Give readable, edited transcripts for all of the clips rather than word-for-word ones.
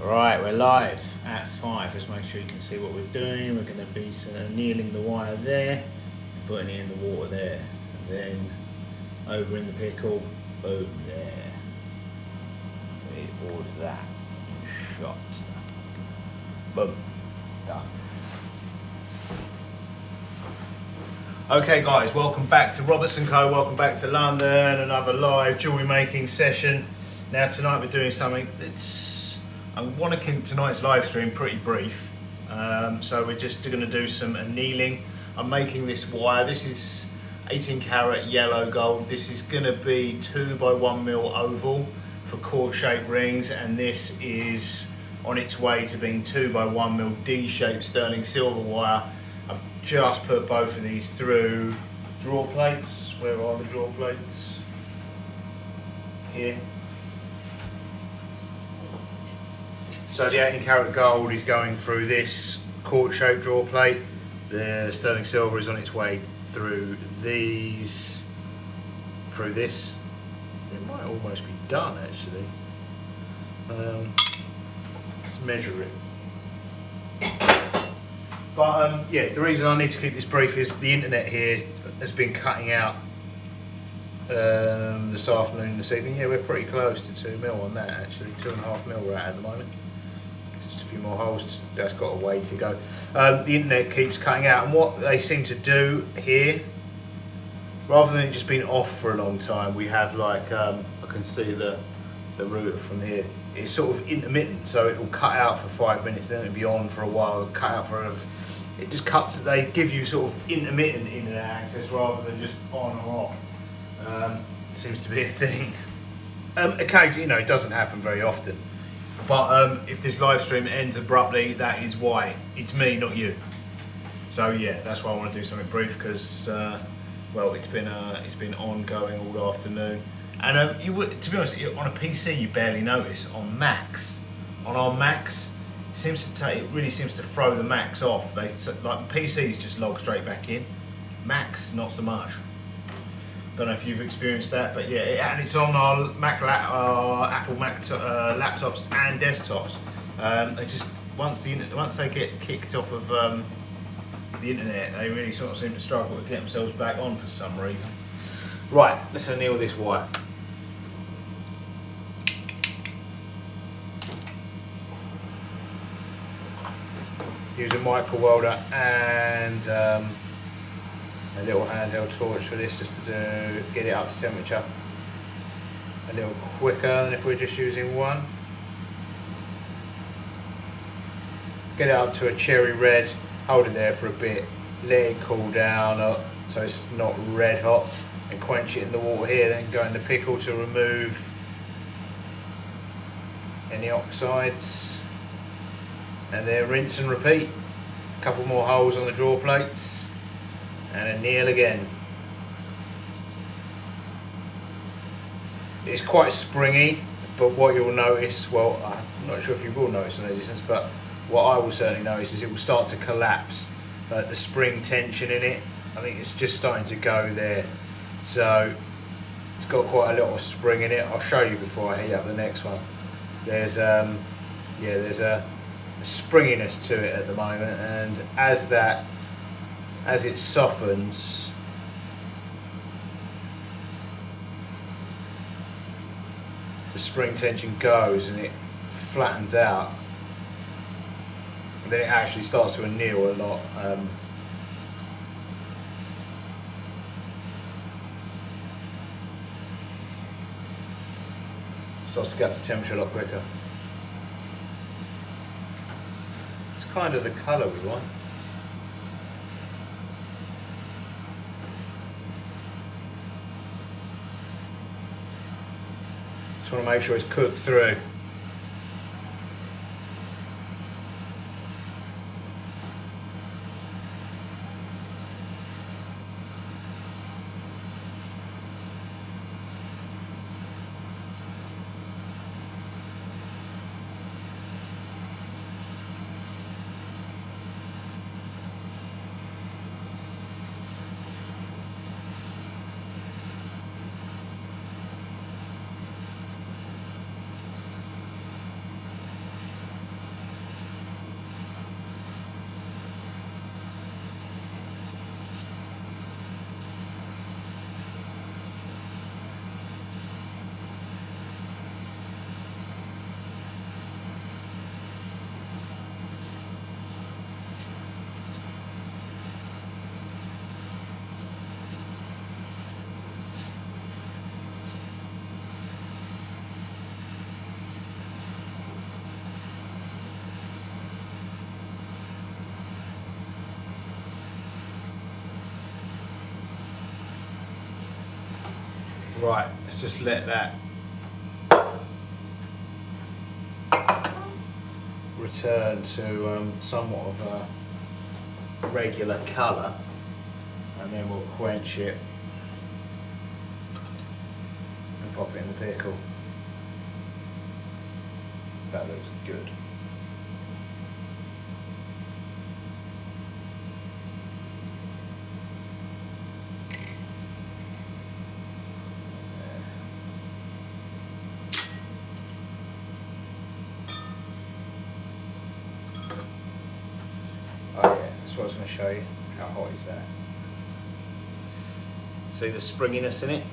Right, we're live at 5. Let's make sure you can see what we're doing. We're going to be annealing the wire there, putting it in the water there, and then over in the pickle, boom, there. All of that in shot. Boom, done. Okay guys, welcome back to Roberts & Co, welcome back to London, another live jewellery making session. Now tonight we're doing something that's, I want to keep tonight's live stream pretty brief. So we're just going to do some annealing. I'm making this wire, this is 18 karat yellow gold. This is going to be 2 by 1 mil oval for cord shaped rings, and this is on its way to being 2 by 1 mil D-shaped sterling silver wire. I've just put both of these through draw plates. Where are the draw plates? Here. So the 18 karat gold is going through this cord shaped draw plate. The sterling silver is on its way through these, through this. It might almost be done actually. Let's measure it. But yeah, the reason I need to keep this brief is the internet here has been cutting out this afternoon, this evening. Yeah, we're pretty close to 2 mil on that actually. 2.5 mil we're at the moment. Just a few more holes, that's got a way to go. The internet keeps cutting out, and what they seem to do here, rather than it just being off for a long time, we have like, I can see the router from here. It's sort of intermittent, so it will cut out for 5 minutes, then it'll be on for a while, cut out for it just cuts. They give you sort of intermittent internet access rather than just on or off. Seems to be a thing. Occasionally, you know, it doesn't happen very often. But if this live stream ends abruptly, that is why. It's me, not you. So yeah, that's why I want to do something brief, because well, it's been ongoing all afternoon. And you would, to be honest, on a PC you barely notice. On Macs, on our Macs, it really seems to throw the Macs off. Like PCs just log straight back in. Macs not so much. Don't know if you've experienced that, but yeah, and it's on our Apple Mac laptops and desktops. They just once they get kicked off of the internet, they really sort of seem to struggle to get themselves back on for some reason. Right, let's anneal this wire. Use a micro welder and a little handheld torch for this, just to get it up to temperature a little quicker than if we're just using one. Get it up to a cherry red, hold it there for a bit, let it cool down so it's not red hot, and quench it in the water here, then go in the pickle to remove any oxides. And then rinse and repeat. A couple more holes on the draw plates and anneal again. It's quite springy, but what you'll notice, well, I'm not sure if you will notice on the distance, but what I will certainly notice is it will start to collapse. The spring tension in it, I think it's just starting to go there. So it's got quite a lot of spring in it. I'll show you before I heat up the next one. There's a springiness to it at the moment, and as it softens, the spring tension goes and it flattens out, and then it actually starts to anneal a lot. Starts to get up to temperature a lot quicker. Kind of the colour we want. Just want to make sure it's cooked through. Right, let's just let that return to somewhat of a regular colour, and then we'll quench it and pop it in the pickle. That looks good. Oh yeah, that's what I was going to show you. How hot is that? See the springiness in it?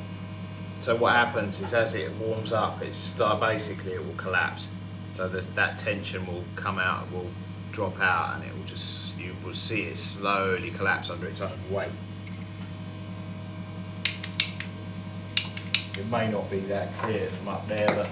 So what happens is as it warms up, basically it will collapse. So that tension will come out, will drop out, and it will just, you will see it slowly collapse under its own weight. It may not be that clear from up there, but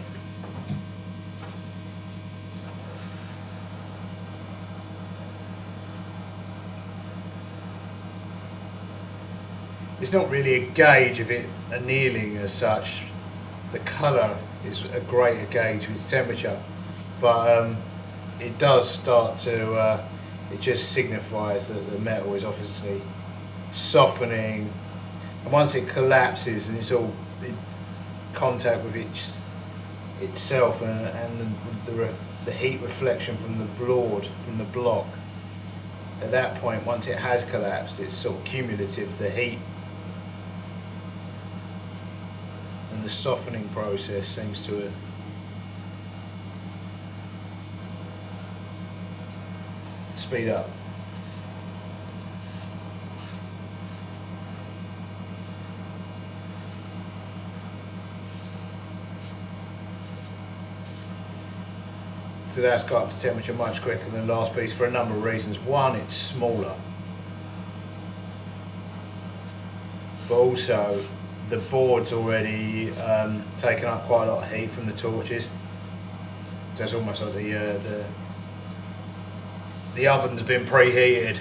it's not really a gauge of it annealing as such. The colour is a greater gauge of its temperature, but it does start to, it just signifies that the metal is obviously softening, and once it collapses and it's all in contact with itself and the heat reflection from the block, at that point, once it has collapsed, it's sort of cumulative, the heat and the softening process seems to speed up. So that's got up to temperature much quicker than the last piece for a number of reasons. One, it's smaller, but also the board's already taken up quite a lot of heat from the torches. So it's almost like the oven's been preheated.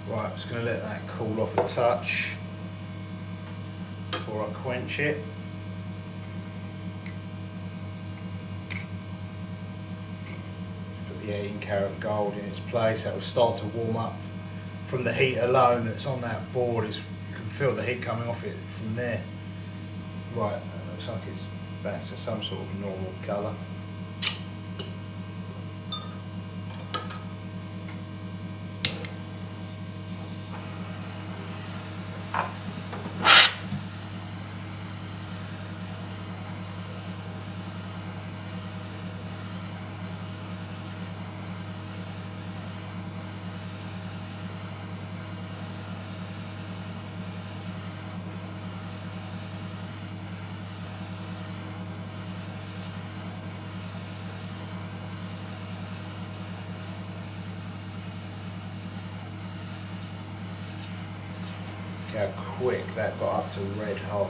Right, I'm just going to let that cool off a touch before I quench it. Put the 18-karat gold in its place. That will start to warm up from the heat alone that's on that board. You can feel the heat coming off it from there. Right, that looks like it's back to some sort of normal colour. How quick that got up to red hot.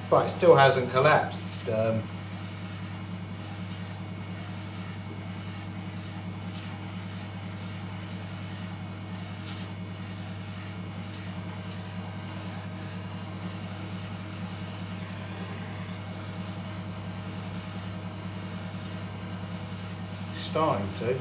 But it still hasn't collapsed. starting to.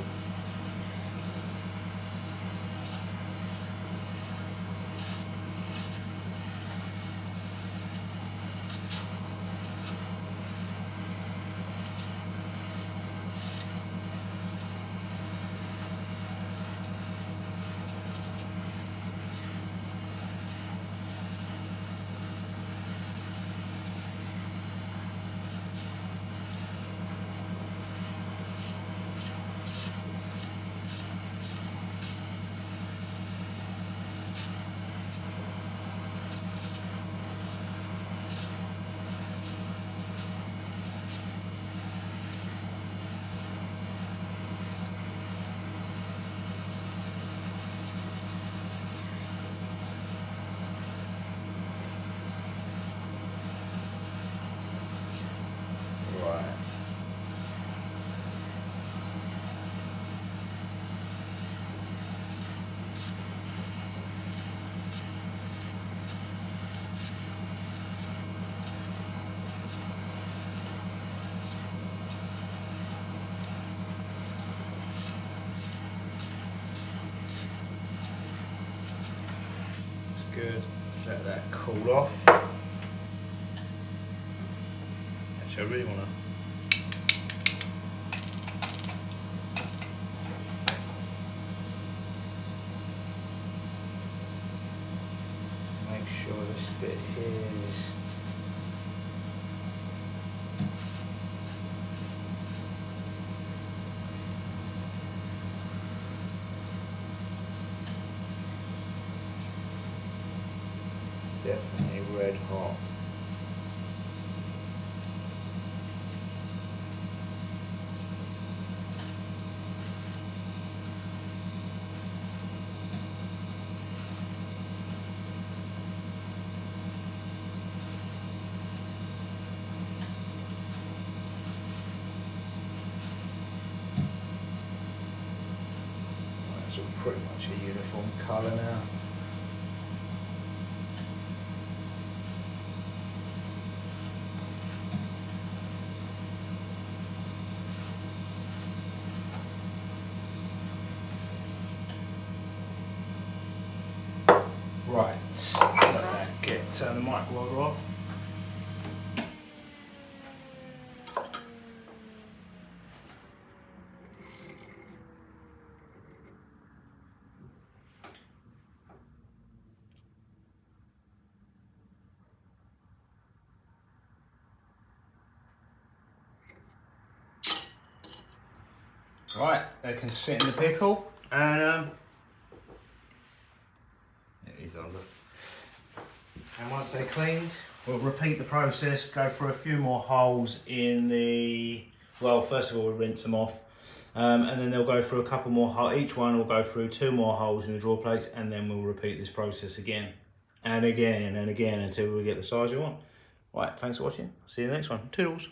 Good. Let's let that cool off. Actually, I really want to. Make sure this bit here is. Definitely red hot. That's all pretty much a uniform colour now. Right, let's let that turn the mic roller off. Right, they can sit in the pickle, and it is under. And once they're cleaned, we'll repeat the process, go through a few more holes in the, well, first of all we'll rinse them off, and then they'll go through a couple more holes, each one will go through 2 more holes in the drawer plates, and then we'll repeat this process again, and again, and again, until we get the size we want. Right, thanks for watching, see you in the next one, toodles.